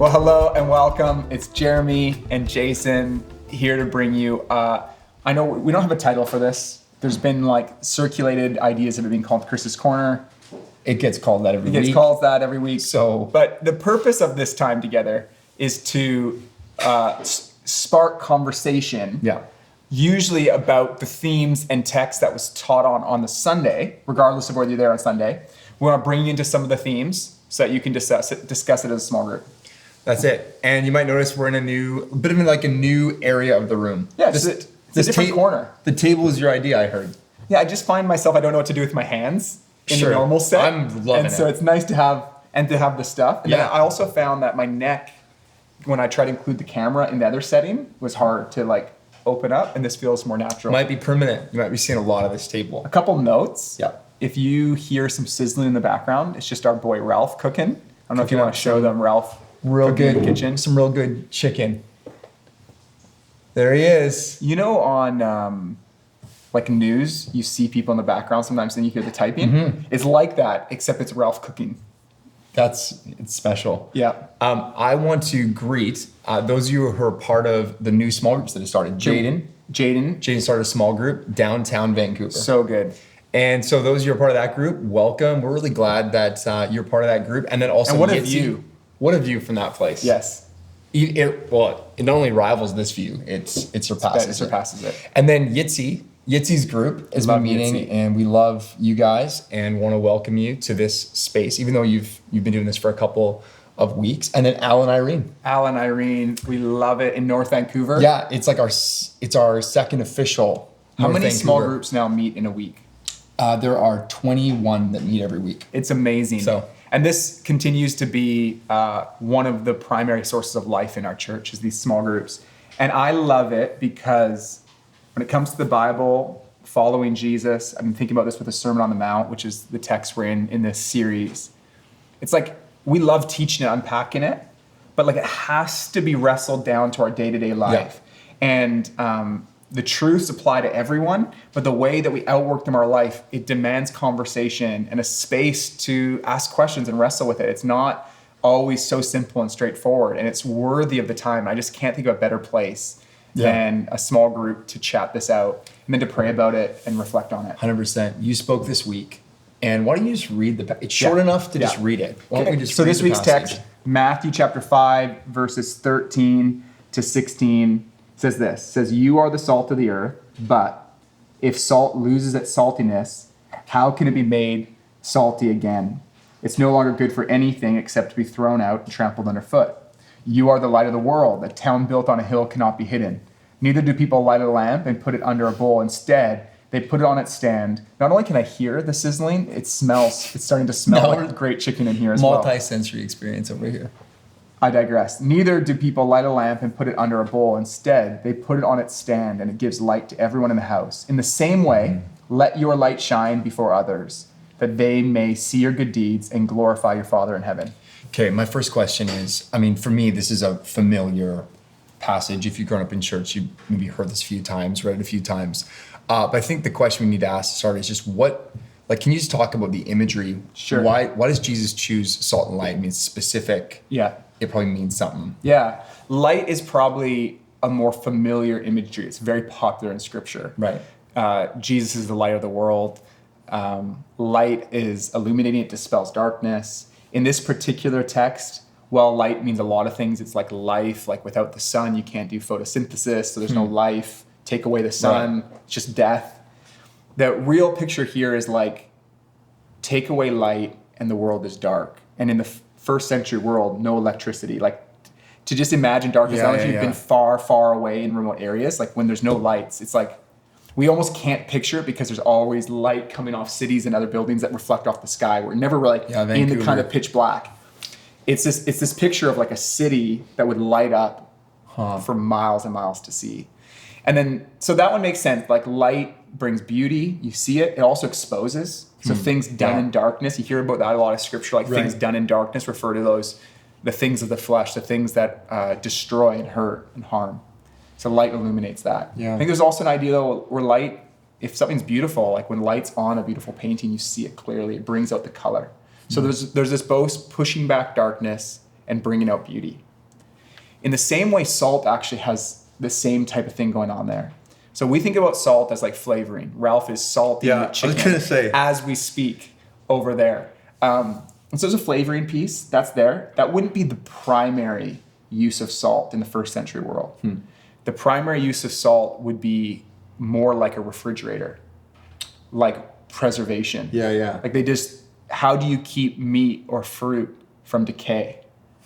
Well, hello and welcome. It's Jeremy and Jason here to bring you, I know we don't have a title for this. There's been circulated ideas of it being called Chris's Corner. It gets called that every week. It gets called that every week. So, but the purpose of this time together is to spark conversation. Yeah. Usually about the themes and text that was taught on the Sunday, regardless of whether you're there on Sunday. We want to bring you into some of the themes so that you can discuss it as a small group. That's it. And you might notice we're in a new area of the room. Yeah, it's a different corner. The table is your idea, I heard. Yeah, I just find myself, I don't know what to do with my hands in the normal set. I'm loving it. So it's nice to have the stuff. And then I also found that my neck, when I try to include the camera in the other setting, was hard to open up, and this feels more natural. Might be permanent. You might be seeing a lot of this table. A couple notes. Yeah. If you hear some sizzling in the background, it's just our boy Ralph cooking. I don't know if you want to show them Ralph. Real good in the kitchen. Some real good chicken. There he is. You know, on news, you see people in the background sometimes, and you hear the typing. Mm-hmm. It's like that, except it's Ralph cooking. It's special. Yeah. I want to greet those of you who are part of the new small groups that have started. Jaden started a small group downtown Vancouver. So good. And so those of you who are part of that group, welcome. We're really glad that you're part of that group. And then also, and what a view. What a view from that place. Yes. It not only rivals this view, it surpasses it. And then Yitzi's group has been meeting, Yitzi. And we love you guys and want to welcome you to this space, even though you've been doing this for a couple of weeks. And then Al and Irene, we love it in North Vancouver. Yeah, it's our second official. How many small groups now meet in a week? There are 21 that meet every week. It's amazing. And this continues to be one of the primary sources of life in our church, is these small groups. And I love it because when it comes to the Bible, following Jesus, I've been thinking about this with the Sermon on the Mount, which is the text we're in this series. It's we love teaching it, unpacking it, but it has to be wrestled down to our day-to-day life. Yeah. And the truths apply to everyone, but the way that we outwork them in our life, it demands conversation and a space to ask questions and wrestle with it. It's not always so simple and straightforward, and it's worthy of the time. I just can't think of a better place than a small group to chat this out and then to pray about it and reflect on it. 100%. You spoke this week, and why don't you just read it's short enough to just read it. Why don't we just read this week's text, Matthew chapter 5, verses 13 to 16, says this. It says, "You are the salt of the earth, but if salt loses its saltiness, how can it be made salty again? It's no longer good for anything except to be thrown out and trampled underfoot. You are the light of the world. A town built on a hill cannot be hidden. Neither do people light a lamp and put it under a bowl. Instead, they put it on its stand. Not only can I hear the sizzling, it smells. It's starting to smell like great chicken in here as well." Multi-sensory experience over here. I digress. Neither do people light a lamp and put it under a bowl. Instead, they put it on its stand, and it gives light to everyone in the house. In the same way, let your light shine before others, that they may see your good deeds and glorify your Father in heaven. Okay, my first question is, for me, this is a familiar passage. If you've grown up in church, you maybe heard this a few times, read it a few times. But I think the question we need to ask to start is just can you just talk about the imagery? Sure. Why does Jesus choose salt and light? It's specific. Yeah. It probably means something. Yeah. Light is probably a more familiar imagery. It's very popular in Scripture. Right. Jesus is the light of the world. Light is illuminating. It dispels darkness. In this particular text, light means a lot of things. It's like life. Without the sun, you can't do photosynthesis, so there's no life. Take away the sun, It's just death. The real picture here is take away light and the world is dark. And in the first century world, no electricity. To just imagine darkness, you've been far, far away in remote areas, when there's no lights, it's we almost can't picture it because there's always light coming off cities and other buildings that reflect off the sky. We're never in the kind of pitch black. It's this picture of a city that would light up for miles and miles to see. And then, so that one makes sense. Light brings beauty. You see it. It also exposes. So things done in darkness, you hear about that a lot of Scripture, things done in darkness refer to the things of the flesh, the things that destroy and hurt and harm. So light illuminates that. Yeah. I think there's also an idea though where light, if something's beautiful, when light's on a beautiful painting, you see it clearly. It brings out the color. So there's this both pushing back darkness and bringing out beauty. In the same way, salt actually has the same type of thing going on there. So we think about salt as like flavoring. Ralph is salting the chicken I was gonna say. as we speak over there. And so there's a flavoring piece that's there. That wouldn't be the primary use of salt in the first century world. The primary use of salt would be more like a refrigerator, like preservation. Like how do you keep meat or fruit from decay?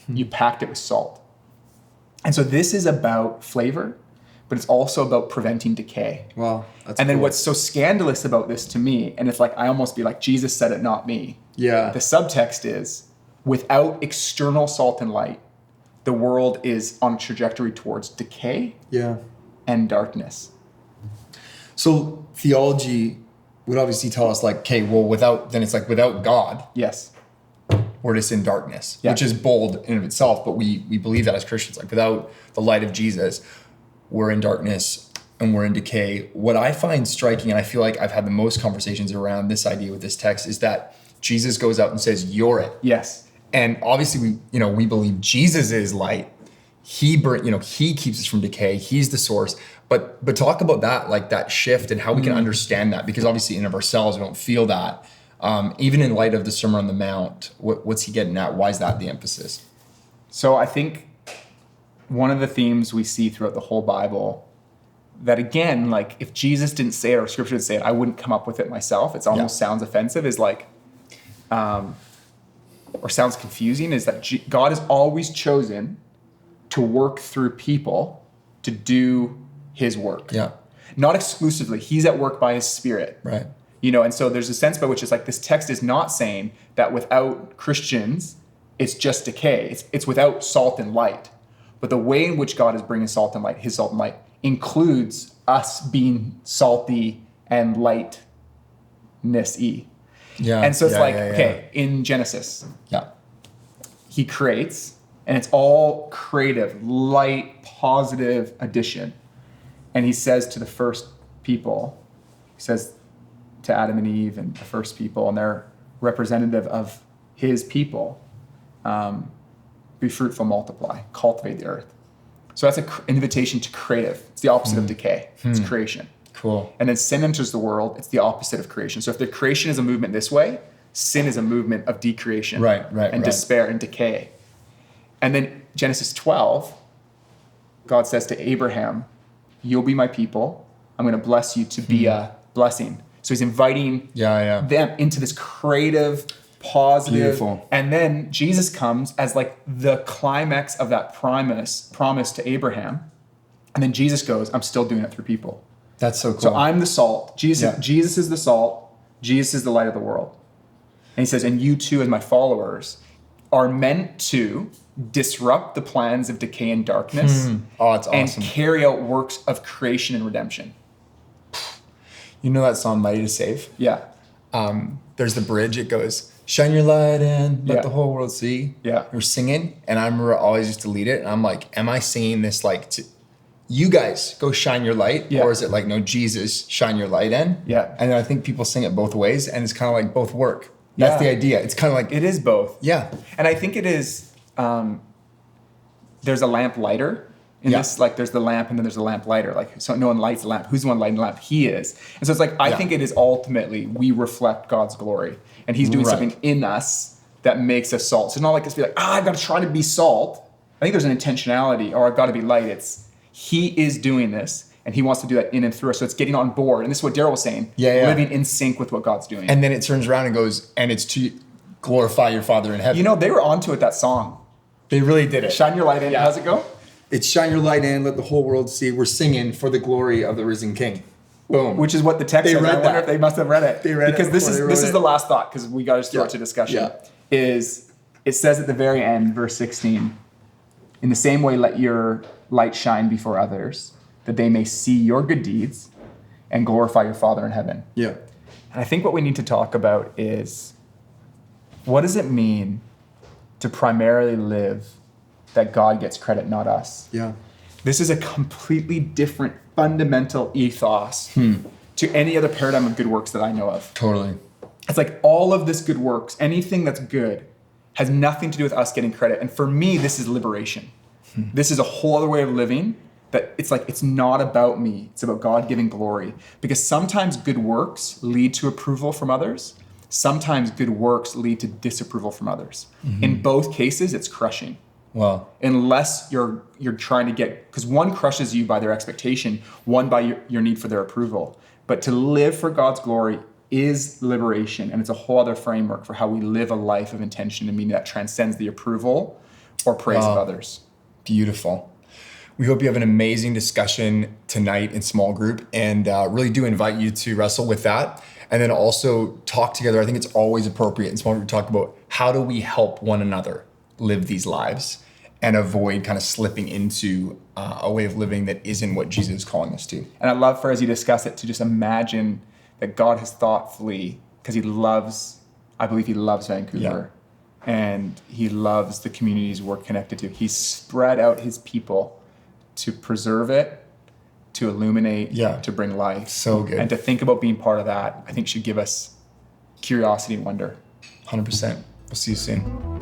You packed it with salt. And so this is about flavor, but it's also about preventing decay. Wow, that's and then cool. what's so scandalous about this to me, and it's like I almost be like, Jesus said it, not me. Yeah. The subtext is, without external salt and light, the world is on a trajectory towards decay and darkness. So theology would obviously tell us like, okay, well, without God, Yes. we're just in darkness, which is bold in and of itself, but we believe that as Christians, like without the light of Jesus, we're in darkness and we're in decay. What I find striking, and I feel like I've had the most conversations around this idea with this text, is that Jesus goes out and says, you're it. Yes. And obviously we believe Jesus is light. He keeps us from decay. He's the source. But talk about that, like that shift and how we can understand that, because obviously in and of ourselves, we don't feel that. Even in light of the Sermon on the Mount, what's he getting at? Why is that the emphasis? So I think one of the themes we see throughout the whole Bible that, again, like if Jesus didn't say it or scripture didn't say it, I wouldn't come up with it myself. It almost sounds offensive, is like, or sounds confusing, is that God has always chosen to work through people to do his work. Yeah. Not exclusively. He's at work by his Spirit. Right. And so there's a sense by which it's like this text is not saying that without Christians, it's just decay. It's without salt and light. But the way in which God is bringing salt and light, his salt and light, includes us being salty and lightness-y. Yeah. And so it's okay, in Genesis, Yeah. he creates, and it's all creative, light, positive addition. And he says to the first people, he says to Adam and Eve and the first people, and they're representative of his people, be fruitful, multiply, cultivate the earth. So that's an invitation to creative. It's the opposite of decay. It's creation. Cool. And then sin enters the world. It's the opposite of creation. So if the creation is a movement this way, sin is a movement of decreation. And despair and decay. And then Genesis 12, God says to Abraham, you'll be my people. I'm going to bless you to be a blessing. So he's inviting them into this creative, positive. Beautiful. And then Jesus comes as like the climax of that promise to Abraham. And then Jesus goes, I'm still doing it through people. That's so cool. So I'm the salt. Jesus is the salt. Jesus is the light of the world. And he says, and you too, as my followers, are meant to disrupt the plans of decay and darkness. Oh, it's awesome. And carry out works of creation and redemption. You know that song, Mighty to Save? Yeah. There's the bridge. It goes, shine your light and let the whole world see. Yeah. We're singing. And I remember I always used to lead it. And I'm like, am I singing this like to you guys go shine your light? Yeah. Or is it like, no, Jesus, shine your light in? Yeah. And I think people sing it both ways. And it's kind of like both work. That's the idea. It's kind of like. It is both. Yeah. And I think it is, there's a lamp lighter in this, like there's the lamp and then there's a lamp lighter. Like, so no one lights the lamp. Who's the one lighting the lamp? He is. And so it's like, I think it is ultimately, we reflect God's glory and he's doing something in us that makes us salt. So it's not like it's be like, I've got to try to be salt. I think there's an intentionality, or I've got to be light. It's, he is doing this and he wants to do that in and through us. So it's getting on board. And this is what Daryl was saying, living in sync with what God's doing. And then it turns around and goes, and it's to glorify your Father in heaven. You know, they were onto it, that song. They really did it. Shine your light in. How's it go? It's shine your light in, let the whole world see. We're singing for the glory of the risen King. Boom. Which is what the text says. I wonder if they must have read it. They read because it this is the last thought, because we got to throw it to discussion. Yeah. Is it says at the very end, verse 16, in the same way let your light shine before others, that they may see your good deeds and glorify your Father in heaven. Yeah. And I think what we need to talk about is, what does it mean to primarily live that God gets credit, not us? Yeah. This is a completely different fundamental ethos to any other paradigm of good works that I know of. Totally. It's like all of this good works, anything that's good, has nothing to do with us getting credit. And for me, this is liberation. This is a whole other way of living that it's like, it's not about me. It's about God giving glory. Because sometimes good works lead to approval from others. Sometimes good works lead to disapproval from others. In both cases, it's crushing. Wow. Unless you're trying to get, because one crushes you by their expectation, one by your need for their approval. But to live for God's glory is liberation. And it's a whole other framework for how we live a life of intention and meaning that transcends the approval or praise of others. Beautiful. We hope you have an amazing discussion tonight in small group, and really do invite you to wrestle with that. And then also talk together. I think it's always appropriate in small group to talk about how do we help one another live these lives and avoid kind of slipping into a way of living that isn't what Jesus is calling us to. And I'd love for, as you discuss it, to just imagine that God has thoughtfully, because I believe he loves Vancouver, and he loves the communities we're connected to. He's spread out his people to preserve it, to illuminate, to bring life. So good. And to think about being part of that, I think should give us curiosity and wonder. 100%. We'll see you soon.